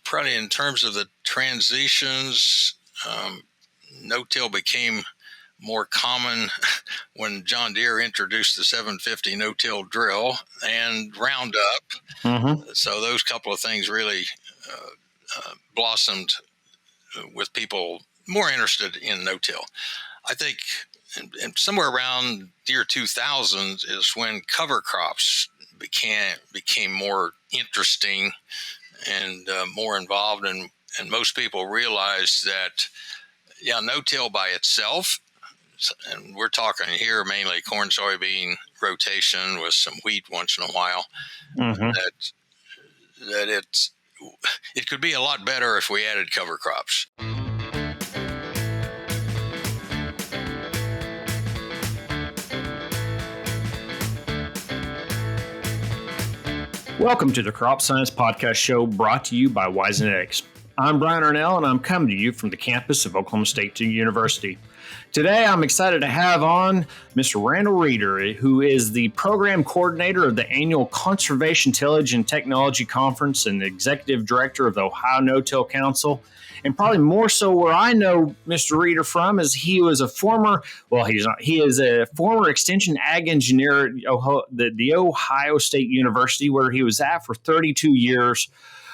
probably in terms of the transitions, no-till became more common when John Deere introduced the 750 no-till drill and Roundup. Mm-hmm. So those couple of things really blossomed with people more interested in no-till. I think and somewhere around the year 2000 is when cover crops became more interesting and more involved, and most people realized that, no-till by itself, and we're talking here mainly corn soybean rotation with some wheat once in a while, Mm-hmm. that it could be a lot better if we added cover crops. Welcome to the Crop Science Podcast Show, brought to you by 𝗦𝗽𝗽𝗍𝗃. I'm Brian Arnell, and I'm coming to you from the campus of Oklahoma State University. Today, I'm excited to have on Mr. Randall Reeder, who is the program coordinator of the annual Conservation Tillage and Technology Conference and the executive director of the Ohio No-Till Council. And probably more so where I know Mr. Reeder from is he is a former extension ag engineer at the Ohio State University, where he was at for 32 years,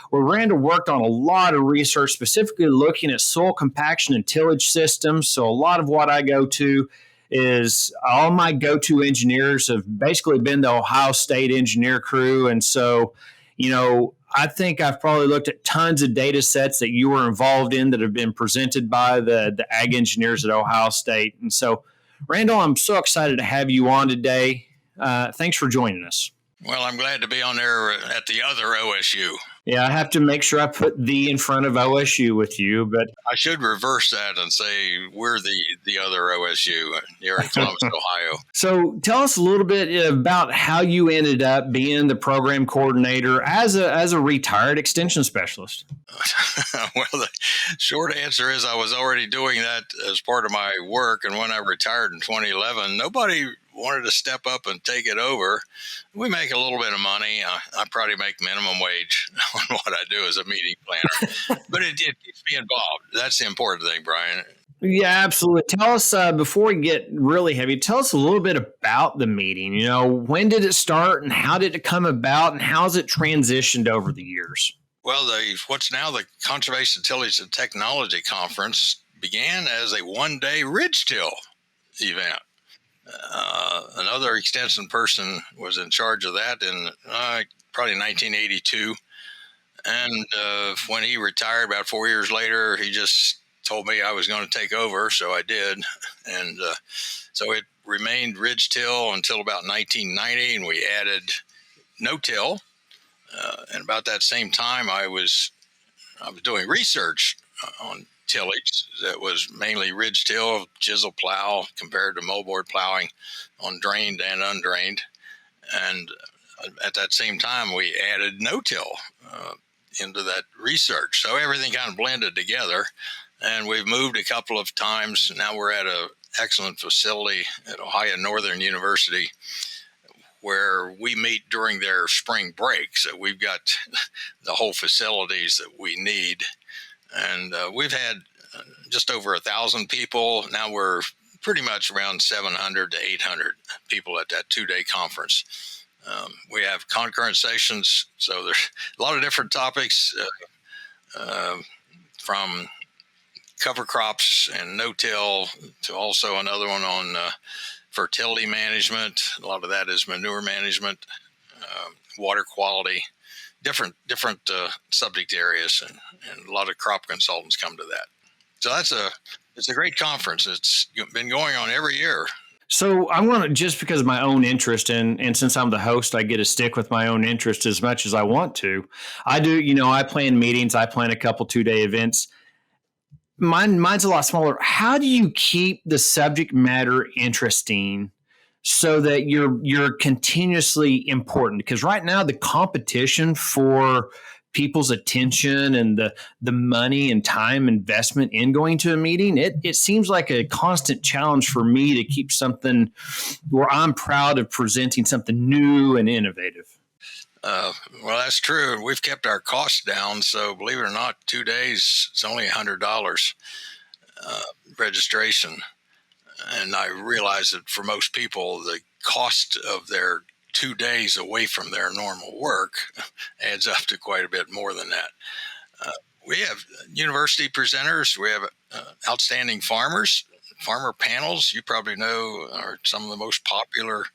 where Randall worked on a lot of research, specifically looking at soil compaction and tillage systems. So a lot of what I go to is all my go-to engineers have basically been the Ohio State engineer crew. And so, I think I've probably looked at tons of data sets that you were involved in that have been presented by the ag engineers at Ohio State. And so, Randall, I'm so excited to have you on today. Thanks for joining us. Well, I'm glad to be on there at the other OSU. Yeah, I have to make sure I put the in front of OSU with you, but I should reverse that and say we're the other OSU here in Columbus, Ohio. So tell us a little bit about how you ended up being the program coordinator as a retired extension specialist. Well, the short answer is I was already doing that as part of my work, and when I retired in 2011, nobody wanted to step up and take it over. We make a little bit of money. I probably make minimum wage on what I do as a meeting planner, but it keeps me involved. That's the important thing, Brian. Yeah, absolutely. Tell us, before we get really heavy, tell us a little bit about the meeting. When did it start and how did it come about and how's it transitioned over the years? Well, what's now the Conservation Tillage and Technology Conference began as a one-day ridge till event. Another extension person was in charge of that in probably 1982. And when he retired about 4 years later, he just told me I was going to take over. So I did. And so it remained ridge till until about 1990, and we added no-till. And about that same time, I was doing research on tillage that was mainly ridge till, chisel plow compared to moldboard plowing on drained and undrained. And at that same time, we added no-till into that research. So everything kind of blended together, and we've moved a couple of times. Now we're at an excellent facility at Ohio Northern University where we meet during their spring break. So we've got the whole facilities that we need. And we've had just over 1,000 people. Now we're pretty much around 700 to 800 people at that two-day conference. We have concurrent sessions, so there's a lot of different topics from cover crops and no-till to also another one on fertility management. A lot of that is manure management, water quality. Different subject areas, and a lot of crop consultants come to that. So it's a great conference. It's been going on every year. So I want to, just because of my own interest, and since I'm the host, I get to stick with my own interest as much as I want to. I do, I plan meetings. I plan a couple 2-day events. Mine's a lot smaller. How do you keep the subject matter interesting so that you're continuously important? Because right now the competition for people's attention and the money and time investment in going to a meeting, it seems like a constant challenge for me to keep something where I'm proud of presenting something new and innovative. Well, that's true. We've kept our costs down. So believe it or not, 2 days, it's only $100 registration. And I realize that for most people, the cost of their 2 days away from their normal work adds up to quite a bit more than that. We have university presenters. We have outstanding farmers. Farmer panels, you probably know, are some of the most popular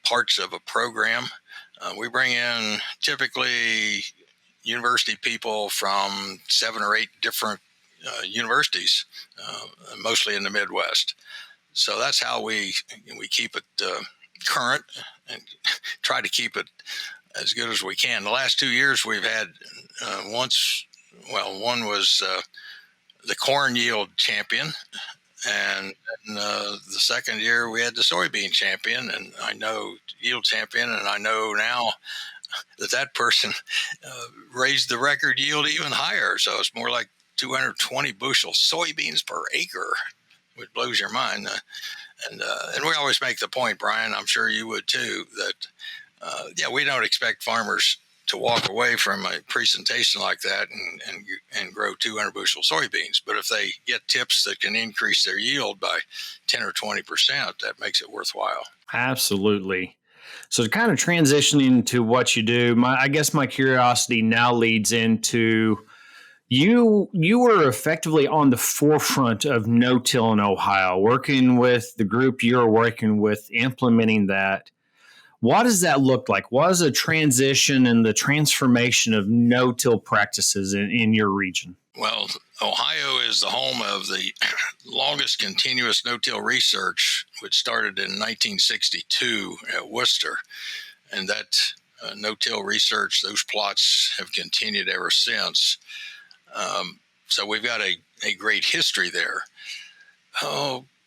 parts of a program. We bring in typically university people from 7 or 8 different universities, mostly in the Midwest. So that's how we keep it current and try to keep it as good as we can. The last 2 years we've had one was the corn yield champion, and the second year we had the soybean champion, and I know yield champion, and I know now that person raised the record yield even higher. So it's more like 220 bushel soybeans per acre, which blows your mind. And we always make the point, Brian, I'm sure you would too, that we don't expect farmers to walk away from a presentation like that and grow 200 bushel soybeans. But if they get tips that can increase their yield by 10 or 20%, that makes it worthwhile. Absolutely. So kind of transitioning to what you do, I guess my curiosity now leads into you were effectively on the forefront of no-till in Ohio, working with the group you're working with, implementing that. What does that look like? What is the transition and the transformation of no-till practices in your region? Well, Ohio is the home of the longest continuous no-till research, which started in 1962 at Worcester. And that no-till research, those plots have continued ever since. So we've got a great history there.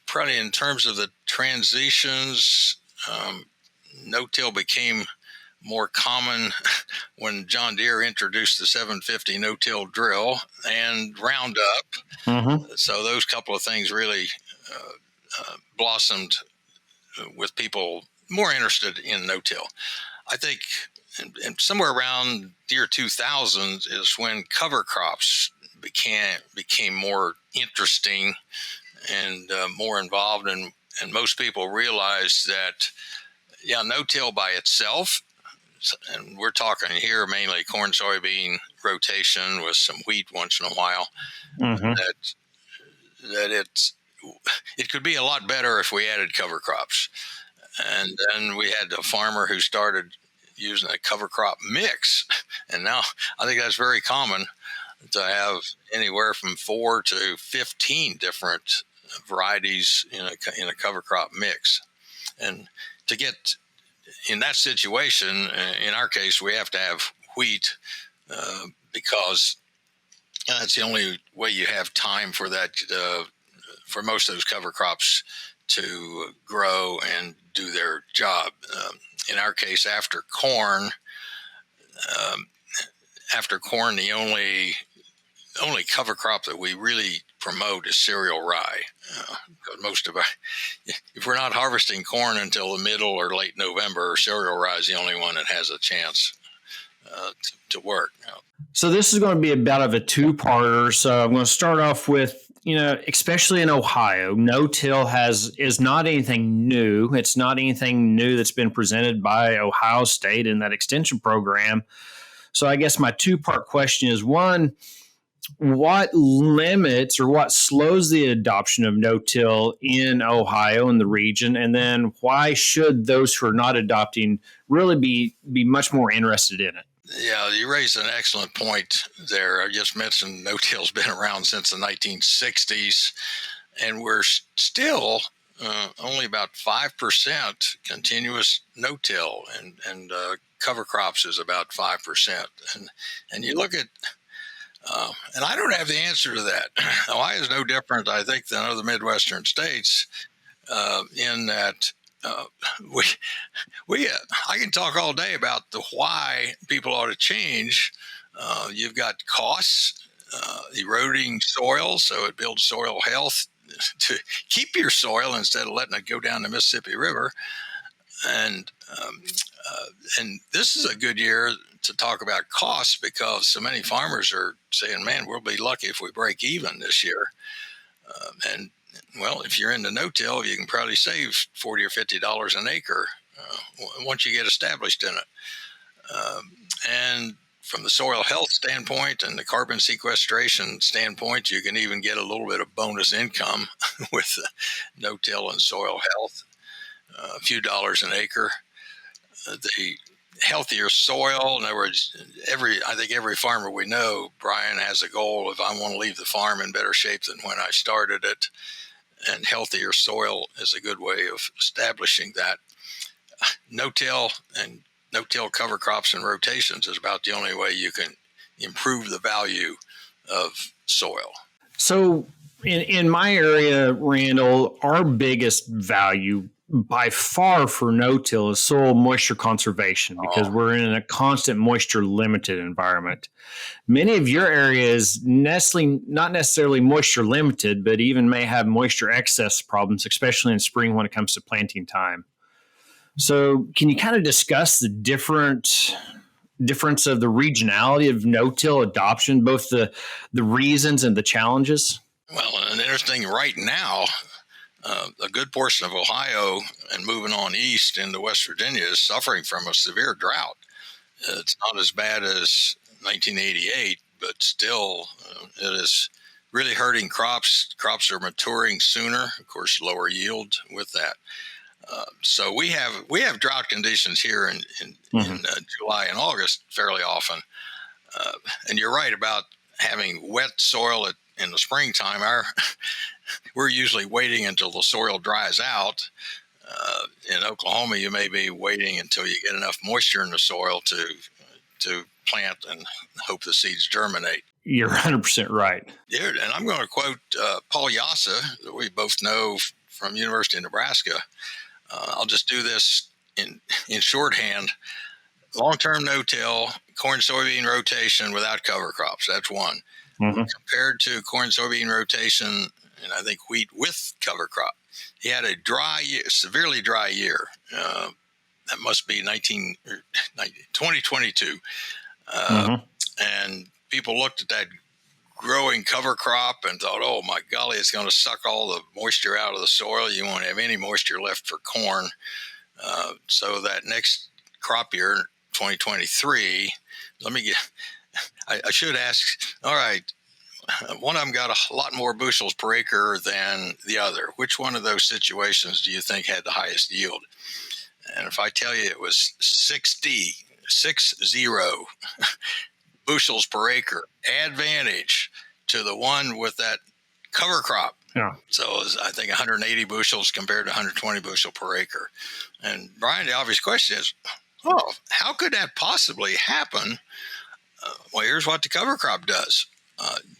Probably in terms of the transitions, no-till became more common when John Deere introduced the 750 no-till drill and Roundup. Mm-hmm. So those couple of things really blossomed with people more interested in no-till. I think and somewhere around year 2000 is when cover crops became more interesting and more involved, and most people realized that no-till by itself, and we're talking here mainly corn soybean rotation with some wheat once in a while, mm-hmm. that it could be a lot better if we added cover crops. And then we had a farmer who started using a cover crop mix, and now I think that's very common to have anywhere from 4 to 15 different varieties in a cover crop mix. And to get in that situation, in our case, we have to have wheat because that's the only way you have time for that, for most of those cover crops to grow and do their job. In our case, after corn, the only cover crop that we really promote is cereal rye. If we're not harvesting corn until the middle or late November, cereal rye is the only one that has a chance to work. So this is going to be a bit of a two-parter. So I'm going to start off with, especially in Ohio, no-till is not anything new. It's not anything new that's been presented by Ohio State in that extension program. So I guess my two-part question is, one, what limits or what slows the adoption of no-till in Ohio and the region? And then why should those who are not adopting really be much more interested in it? Yeah, you raised an excellent point there. I just mentioned no-till's been around since the 1960s, and we're still only about 5% continuous no-till, and cover crops is about 5%. And you look at and I don't have the answer to that. Ohio is no different, I think, than other Midwestern states in that I can talk all day about the why people ought to change. You've got costs, eroding soil, so it builds soil health to keep your soil instead of letting it go down the Mississippi River. And and this is a good year to talk about costs because so many farmers are saying, man, we'll be lucky if we break even this year. And well, if you're into no-till, you can probably save $40 or $50 an acre once you get established in it. And from the soil health standpoint and the carbon sequestration standpoint, you can even get a little bit of bonus income with no-till and soil health, a few dollars an acre. The healthier soil, in other words, I think every farmer we know, Brian, has a goal of, I want to leave the farm in better shape than when I started it. And healthier soil is a good way of establishing that. No-till and no-till cover crops and rotations is about the only way you can improve the value of soil. So in my area, Randall, our biggest value by far for no-till is soil moisture conservation because we're in a constant moisture limited environment. Many of your areas not necessarily moisture limited, but even may have moisture excess problems, especially in spring when it comes to planting time. So can you kind of discuss the difference of the regionality of no-till adoption, both the reasons and the challenges? Well, and interesting right now, a good portion of Ohio and moving on east into West Virginia is suffering from a severe drought. It's not as bad as 1988, but still it is really hurting crops. Crops are maturing sooner, of course, lower yield with that. So we have drought conditions here in July and August fairly often. And you're right about having wet soil in the springtime. We're usually waiting until the soil dries out. In Oklahoma, you may be waiting until you get enough moisture in the soil to plant and hope the seeds germinate. You're 100% right. Yeah, and I'm going to quote 𝗺𝗫𝗃𝗃, that we both know from University of Nebraska. I'll just do this in shorthand. Long-term no-till, corn soybean rotation without cover crops. That's one. Mm-hmm. Compared to corn soybean rotation, and I think wheat with cover crop, he had a severely dry year. That must be 2022. And people looked at that growing cover crop and thought, oh my golly, it's going to suck all the moisture out of the soil. You won't have any moisture left for corn. So that next crop year, 2023, I should ask, all right, one of them got a lot more bushels per acre than the other. Which one of those situations do you think had the highest yield? And if I tell you it was 60 bushels per acre advantage to the one with that cover crop. Yeah. So it was, I think, 180 bushels compared to 120 bushel per acre. And Brian, the obvious question is, how could that possibly happen? Well, here's what the cover crop does.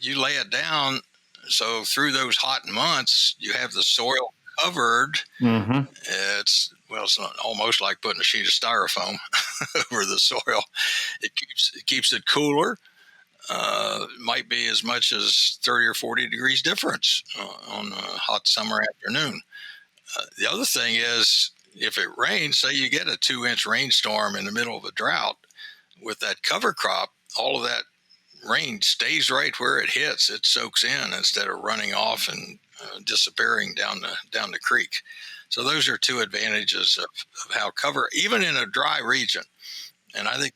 You lay it down, so through those hot months, you have the soil covered. Mm-hmm. It's almost like putting a sheet of styrofoam over the soil. It keeps it cooler. Might be as much as 30 or 40 degrees difference on a hot summer afternoon. The other thing is, if it rains, say you get a 2-inch rainstorm in the middle of a drought, with that cover crop, all of that rain stays right where it hits. It soaks in instead of running off and disappearing down the creek. So those are two advantages of how cover, even in a dry region. And I think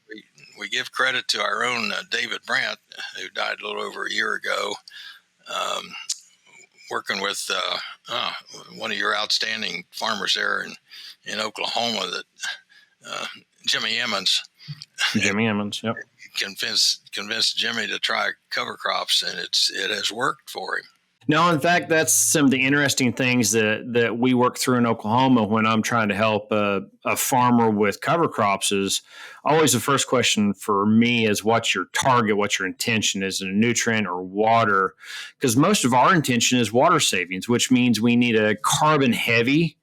we give credit to our own David Brandt, who died a little over a year ago, working with one of your outstanding farmers there in Oklahoma, that Jimmy Emmons. Jimmy Emmons, yep. Convinced Jimmy to try cover crops, and it has worked for him. No, in fact, that's some of the interesting things that we work through in Oklahoma when I'm trying to help a farmer with cover crops. Is always the first question for me is, what's your target? What's your intention? Is it a nutrient or water? Because most of our intention is water savings, which means we need a carbon heavy.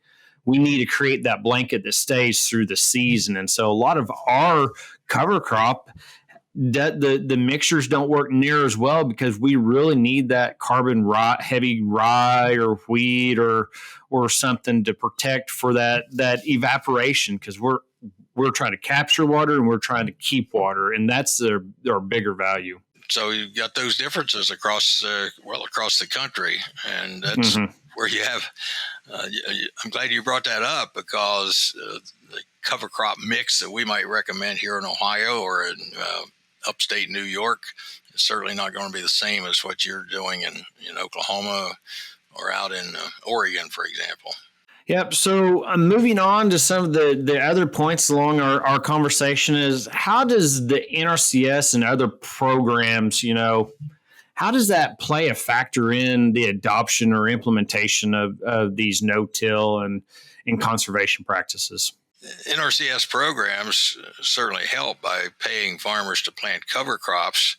We need to create that blanket that stays through the season. And so a lot of our cover crop that the mixtures don't work near as well because we really need that carbon heavy rye or wheat or something to protect for that evaporation, because we're trying to capture water and we're trying to keep water, and that's their bigger value. So you've got those differences across the country, and that's where you have. I'm glad you brought that up, because the cover crop mix that we might recommend here in Ohio or in upstate New York is certainly not going to be the same as what you're doing in Oklahoma or out in Oregon, for example. Yep. So moving on to some of the other points along our conversation is, how does the NRCS and other programs, how does that play a factor in the adoption or implementation of these no-till and conservation practices? NRCS programs certainly help by paying farmers to plant cover crops.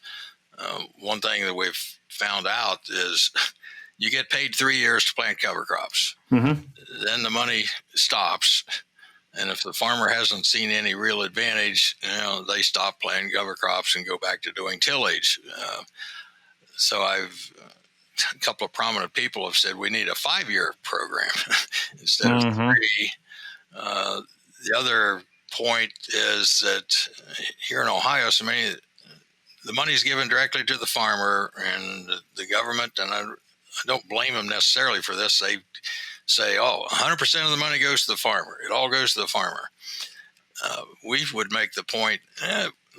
One thing that we've found out is you get paid 3 years to plant cover crops. Mm-hmm. Then the money stops. And if the farmer hasn't seen any real advantage, they stop planting cover crops and go back to doing tillage. So a couple of prominent people have said we need a 5-year program instead of 3. The other point is that here in Ohio, the money is given directly to the farmer and the government, and I don't blame them necessarily for this. They say, 100% of the money goes to the farmer. It all goes to the farmer. We would make the point,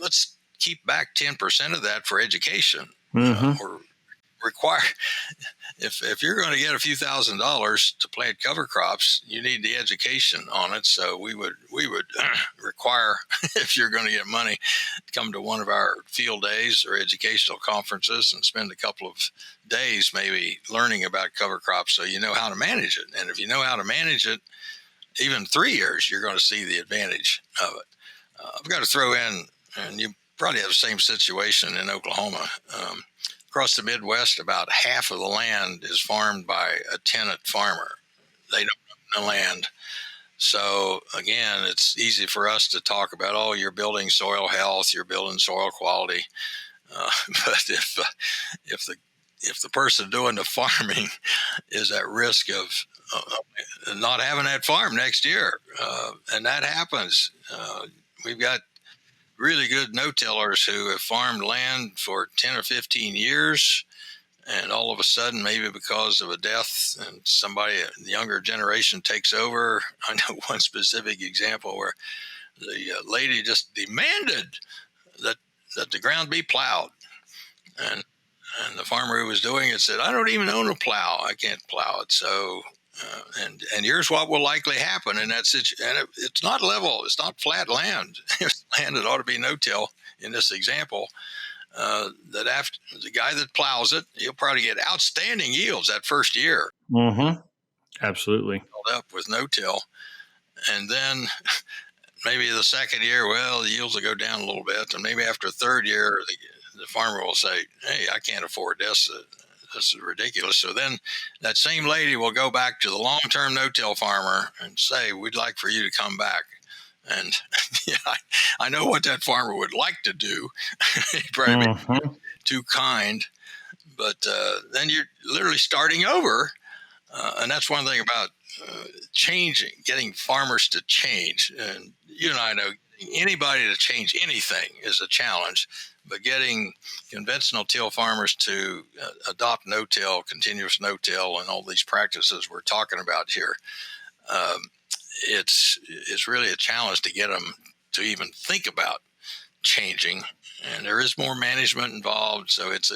let's keep back 10% of that for education, or require. If you're going to get a few $1,000s to plant cover crops, you need the education on it. So we would require, if you're going to get money, to come to one of our field days or educational conferences and spend a couple of days maybe learning about cover crops, so you know how to manage it. And if you know how to manage it, even 3 years, you're going to see the advantage of it. I've got to throw in, and you probably have the same situation in Oklahoma. Across the Midwest, about half of the land is farmed by a tenant farmer. They don't own the land. So again, it's easy for us to talk about, you're building soil health, you're building soil quality. But if the person doing the farming is at risk of not having that farm next year, and that happens, we've got really good no-tillers who have farmed land for 10 or 15 years, and all of a sudden, maybe because of a death and somebody, the younger generation, takes over. I know one specific example where the lady just demanded that the ground be plowed, and the farmer who was doing it said, "I don't even own a plow. I can't plow it." So, and here's what will likely happen in that situation. And it's not level. It's not flat land. It's land that ought to be no-till in this example. That after the guy that plows it, he'll probably get outstanding yields that first year. Mm-hmm. Absolutely. Up with no-till. And then maybe the second year, the yields will go down a little bit. And maybe after the third year, the farmer will say, "Hey, I can't afford this. This is ridiculous." So then that same lady will go back to the long-term no-till farmer and say, "We'd like for you to come back." And I know what that farmer would like to do. He'd probably be too kind. But then you're literally starting over. And that's one thing about getting farmers to change. And you and I know anybody to change anything is a challenge. But getting conventional till farmers to adopt no-till, continuous no-till, and all these practices we're talking about here, it's really a challenge to get them to even think about changing. And there is more management involved, so it's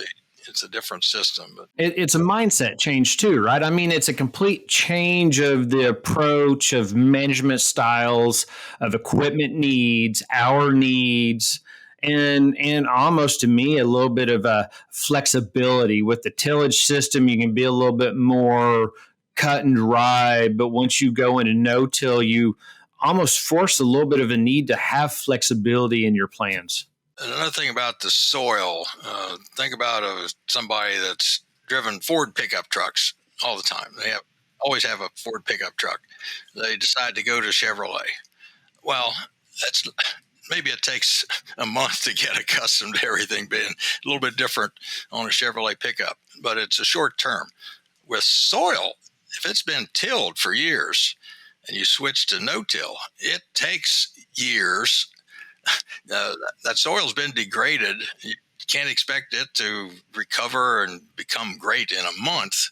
a different system. But it's a mindset change too, right? I mean, it's a complete change of the approach of management styles, of equipment needs, our needs. And almost, to me, a little bit of a flexibility. With the tillage system, you can be a little bit more cut and dry, but once you go into no-till, you almost force a little bit of a need to have flexibility in your plans. Another thing about the soil, think about somebody that's driven Ford pickup trucks all the time. They always have a Ford pickup truck. They decide to go to Chevrolet. Well, maybe it takes a month to get accustomed to everything being a little bit different on a Chevrolet pickup, but it's a short term. With soil, if it's been tilled for years and you switch to no-till, it takes years. That soil's been degraded. You can't expect it to recover and become great in a month.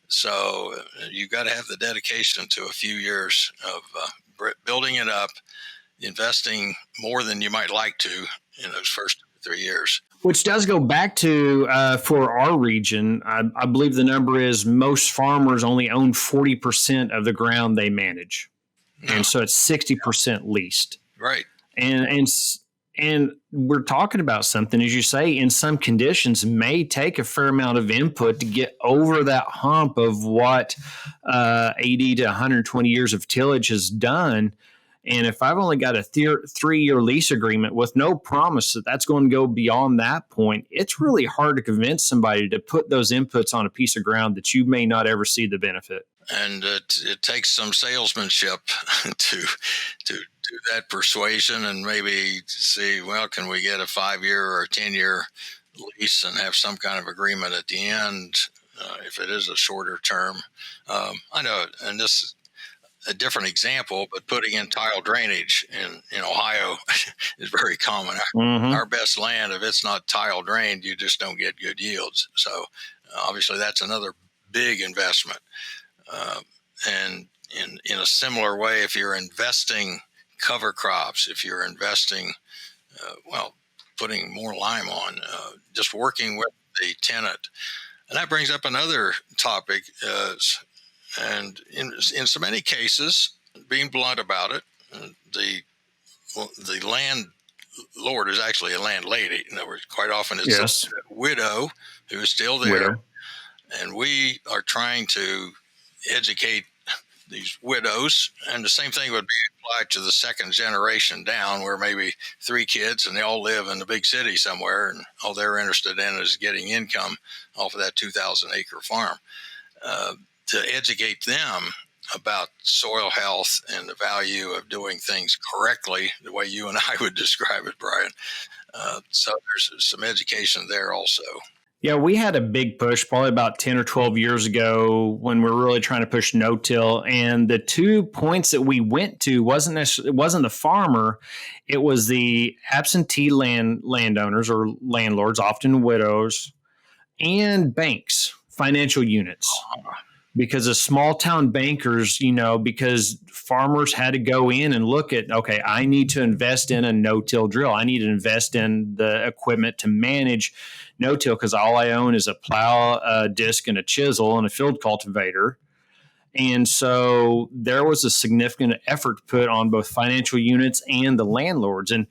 So you got to have the dedication to a few years of building it up, investing more than you might like to in those first 3 years. Which does go back to, for our region, I believe the number is most farmers only own 40% of the ground they manage. And so it's 60% leased. Right. And we're talking about something, as you say, in some conditions may take a fair amount of input to get over that hump of what 80 to 120 years of tillage has done. And if I've only got a 3-year lease agreement with no promise that that's going to go beyond that point, it's really hard to convince somebody to put those inputs on a piece of ground that you may not ever see the benefit. And it takes some salesmanship to do that persuasion and maybe see, well, can we get a 5-year or a 10-year lease and have some kind of agreement at the end if it is a shorter term. I know, and this is a different example, but putting in tile drainage in Ohio is very common. Mm-hmm. Our best land, if it's not tile drained, you just don't get good yields. So obviously that's another big investment. And in a similar way, if you're investing cover crops, if you're investing, putting more lime on, just working with the tenant. And that brings up another topic, and in so many cases, being blunt about it, the landlord is actually a landlady. In other words, quite often it's a widow who is still there. And we are trying to educate these widows, and the same thing would be applied to the second generation down, where maybe 3 kids and they all live in the big city somewhere, and all they're interested in is getting income off of that 2,000-acre farm. To educate them about soil health and the value of doing things correctly, the way you and I would describe it, Brian. So there's some education there also. Yeah, we had a big push probably about 10 or 12 years ago when we were really trying to push no-till. And the 2 points that we went to wasn't the farmer, it was the absentee landowners or landlords, often widows, and banks, financial units. Because of small town bankers, because farmers had to go in and look at, okay, I need to invest in a no-till drill. I need to invest in the equipment to manage no-till because all I own is a plow, a disc, and a chisel and a field cultivator. And so there was a significant effort put on both financial units and the landlords. And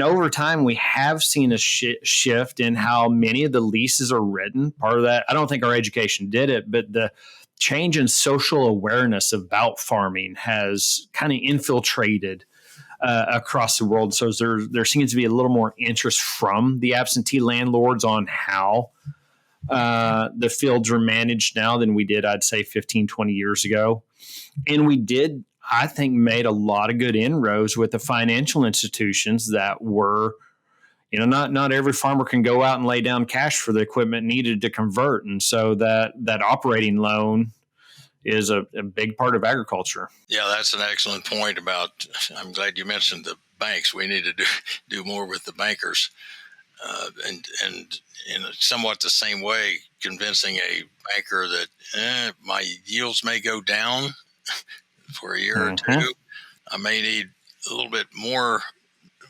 over time, we have seen a shift in how many of the leases are written. Part of that, I don't think our education did it, but the change in social awareness about farming has kind of infiltrated across the world. So there seems to be a little more interest from the absentee landlords on how the fields are managed now than we did, I'd say, 15, 20 years ago. And we did, I think, made a lot of good inroads with the financial institutions that were, not every farmer can go out and lay down cash for the equipment needed to convert. And so that operating loan is a big part of agriculture. Yeah, that's an excellent point I'm glad you mentioned the banks. We need to do more with the bankers. And in somewhat the same way, convincing a banker that my yields may go down for a year or two. I may need a little bit more.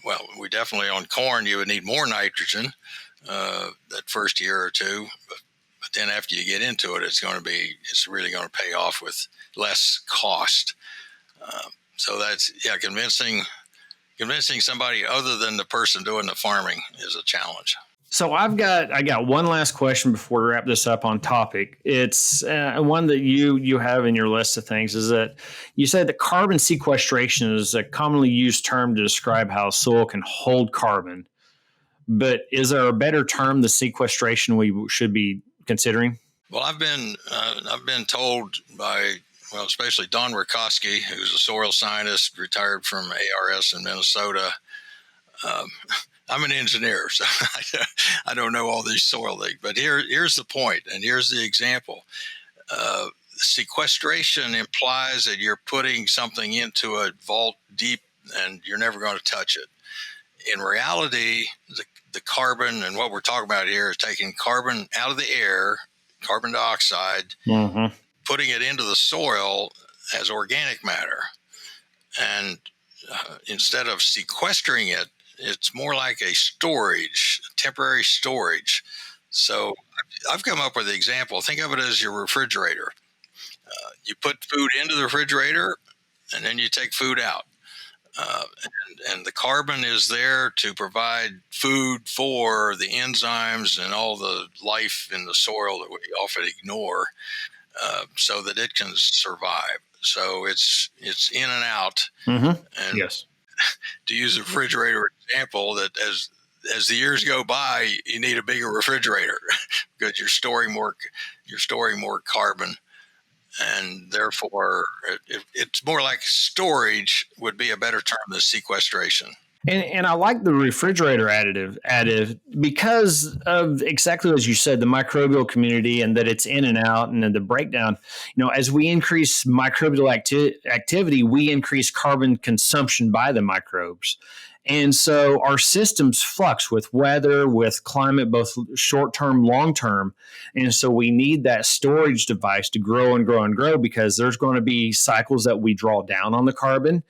Well, we definitely on corn, you would need more nitrogen that first year or two. But then after you get into it, it's really going to pay off with less cost. So that's, convincing somebody other than the person doing the farming is a challenge. So I got one last question before we wrap this up on topic. It's one that you have in your list of things is that you said that carbon sequestration is a commonly used term to describe how soil can hold carbon. But is there a better term, the sequestration we should be considering? Well, I've been told by, especially Don Reshaping, who's a soil scientist, retired from ARS in Minnesota, Um, I'm an engineer, so I don't know all these soil things. But here's the point, and here's the example. Sequestration implies that you're putting something into a vault deep and you're never going to touch it. In reality, the carbon, and what we're talking about here is taking carbon out of the air, carbon dioxide, putting it into the soil as organic matter. And instead of sequestering it, it's more like a storage, temporary storage. So I've come up with the example. Think of it as your refrigerator. You put food into the refrigerator, and then you take food out. And the carbon is there to provide food for the enzymes and all the life in the soil that we often ignore, so that it can survive. So it's in and out. And yes. To use a refrigerator example, that as the years go by, you need a bigger refrigerator because you're storing more carbon. And therefore, it's more like storage would be a better term than sequestration. And I like the refrigerator additive because of exactly as you said, the microbial community, and that it's in and out, and then the breakdown. As we increase microbial activity, we increase carbon consumption by the microbes. And so our systems flux with weather, with climate, both short-term, long-term. And so we need that storage device to grow and grow and grow, because there's going to be cycles that we draw down on the carbon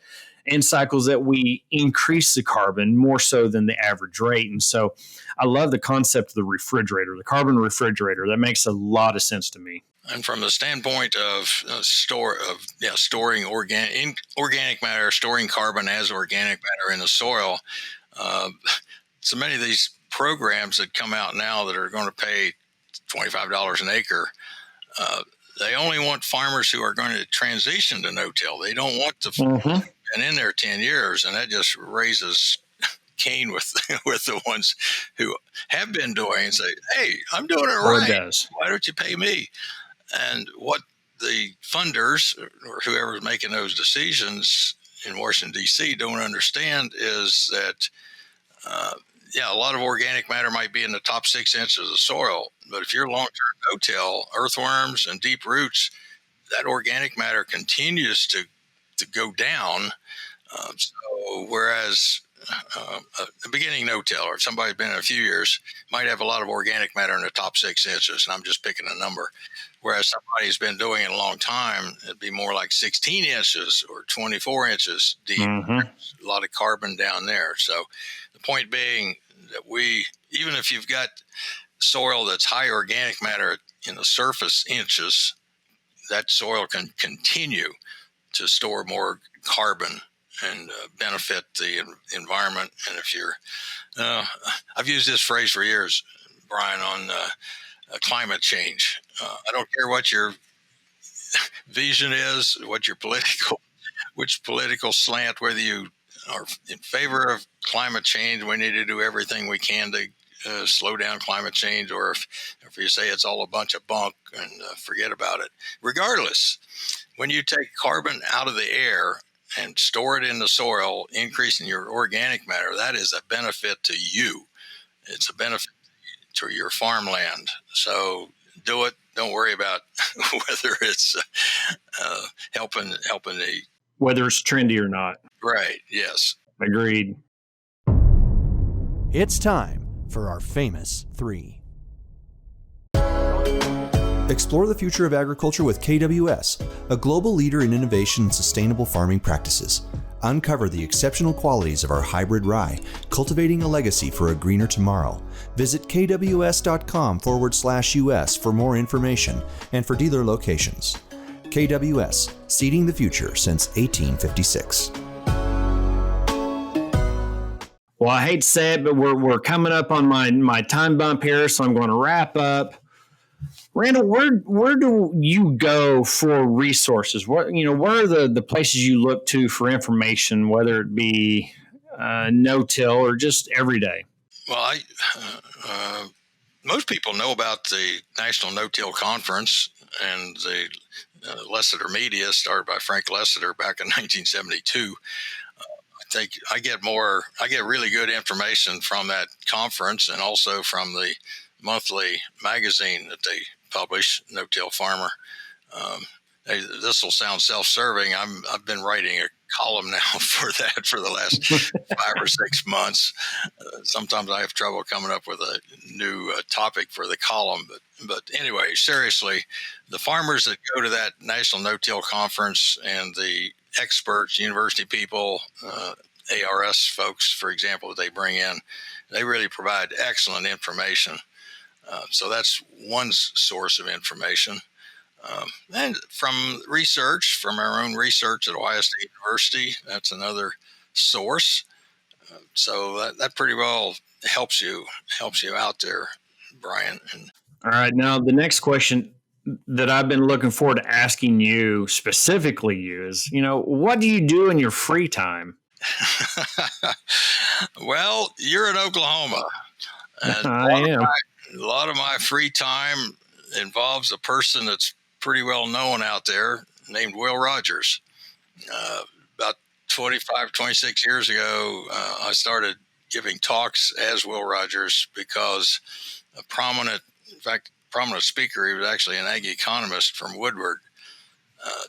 and cycles that we increase the carbon more so than the average rate. And so I love the concept of the refrigerator, the carbon refrigerator. That makes a lot of sense to me. And from the standpoint of storing organic matter, storing carbon as organic matter in the soil, so many of these programs that come out now that are going to pay $25 an acre, they only want farmers who are going to transition to no-till. They don't want to been in there 10 years, and that just raises Cain with the ones who have been doing and say, "Hey, I'm doing it right. Why don't you pay me?" And what the funders or whoever's making those decisions in Washington, D.C. don't understand is that, a lot of organic matter might be in the top 6 inches of soil, but if you're long-term no-till, earthworms and deep roots, that organic matter continues to go down. So whereas a beginning no-till or somebody who's been in a few years might have a lot of organic matter in the top 6 inches, and I'm just picking a number. Whereas somebody who's been doing it a long time, it'd be more like 16 inches or 24 inches deep. There's a lot of carbon down there. So the point being that even if you've got soil that's high organic matter in the surface inches, that soil can continue to store more carbon and benefit the environment. And if you're, I've used this phrase for years, Brian, on climate change. I don't care what your vision is, what your which political slant, whether you are in favor of climate change, we need to do everything we can to slow down climate change, or if you say it's all a bunch of bunk and forget about it. Regardless, when you take carbon out of the air and store it in the soil, increasing your organic matter, that is a benefit to you. It's a benefit to your farmland. So do it. Don't worry about whether it's helping the... Whether it's trendy or not. Right, yes. Agreed. It's time for our famous 3. Explore the future of agriculture with KWS, a global leader in innovation and sustainable farming practices. Uncover the exceptional qualities of our hybrid rye, cultivating a legacy for a greener tomorrow. Visit kws.com/US for more information and for dealer locations. KWS, seeding the future since 1856. Well, I hate to say it, but we're coming up on my time bump here, so I'm going to wrap up. Randall, where do you go for resources? What are the places you look to for information, whether it be no-till or just everyday? Well, most people know about the National No-Till Conference and the Lasseter Media, started by Frank Lasseter back in 1972. I get really good information from that conference, and also from the monthly magazine that they publish, No-Till Farmer. This will sound self-serving. I've been writing a column now for the last 5 or 6 months. Sometimes I have trouble coming up with a new topic for the column, but anyway, seriously, the farmers that go to that National No-Till Conference and the experts, university people, ARS folks, for example, that they bring in, they really provide excellent information. So that's one source of information. And from research, from our own research at Ohio State University, that's another source. So that pretty well helps you out there, Brian. All right. Now, the next question that I've been looking forward to asking you, specifically you, is, what do you do in your free time? Well, you're in Oklahoma. And I am. A lot of my free time involves a person that's pretty well known out there named Will Rogers. About 26 years ago, I started giving talks as Will Rogers because a prominent speaker, he was actually an ag economist from Woodward,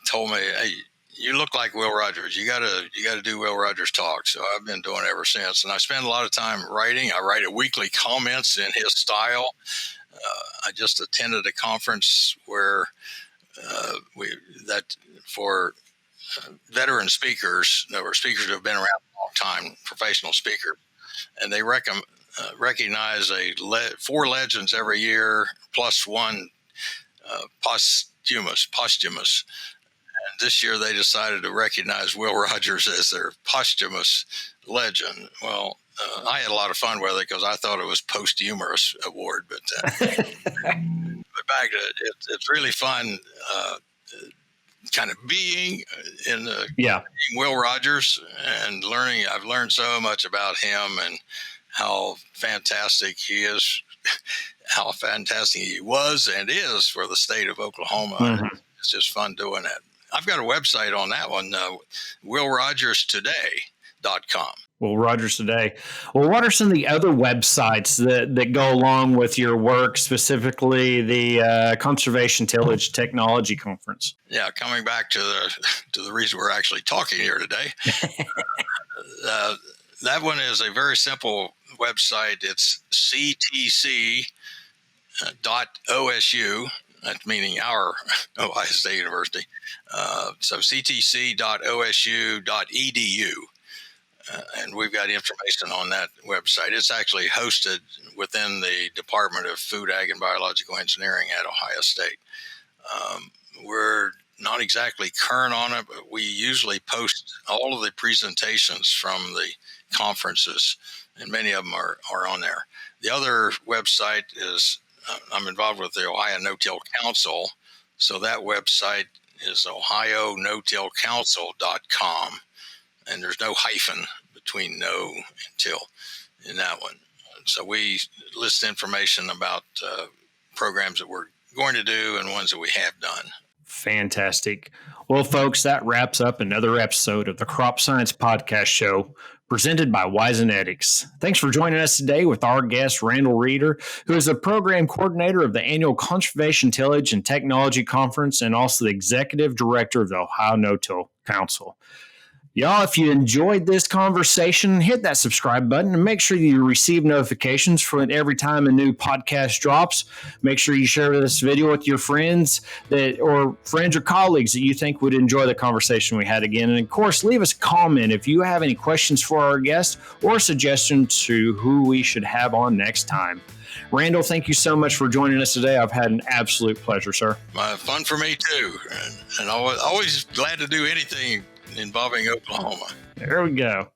told me, "Hey, you look like Will Rogers. You gotta do Will Rogers talk." So I've been doing it ever since, and I spend a lot of time writing. I write weekly comments in his style. I just attended a conference where for veteran speakers, there were speakers who have been around a long time, professional speakers, and they recognize 4 legends every year plus one posthumous. And this year they decided to recognize Will Rogers as their posthumous legend. Well, I had a lot of fun with it because I thought it was posthumous award, but back to it, it's really fun, kind of being in Will Rogers and learning. I've learned so much about him and how fantastic he is, how fantastic he was and is for the state of Oklahoma. Mm-hmm. It's just fun doing that. I've got a website on that one, WillRogersToday.com. Well, Rogers Today. Well, what are some of the other websites that go along with your work, specifically the Conservation Tillage Technology Conference? Yeah, coming back to the reason we're actually talking here today. That one is a very simple website. It's ctc.osu. That's meaning our Ohio State University. So ctc.osu.edu. And we've got information on that website. It's actually hosted within the Department of Food, Ag, and Biological Engineering at Ohio State. We're not exactly current on it, but we usually post all of the presentations from the conferences, and many of them are on there. The other website is, I'm involved with the Ohio No-Till Council, so that website is OhioNoTillCouncil.com, and there's no hyphen between no and till in that one. So we list information about programs that we're going to do and ones that we have done. Fantastic. Well, folks, that wraps up another episode of the Crop Science Podcast Show, presented by 𝗦𝗽𝗋𝑥. Thanks for joining us today with our guest, Randall Reeder, who is the program coordinator of the annual Conservation Tillage and Technology Conference and also the executive director of the Ohio No-Till Council. Y'all, if you enjoyed this conversation, hit that subscribe button and make sure you receive notifications for it every time a new podcast drops. Make sure you share this video with your friends or colleagues that you think would enjoy the conversation we had again. And of course, leave us a comment if you have any questions for our guest or suggestions to who we should have on next time. Randall, thank you so much for joining us today. I've had an absolute pleasure, sir. Fun for me too, and always glad to do anything involving Oklahoma. There we go.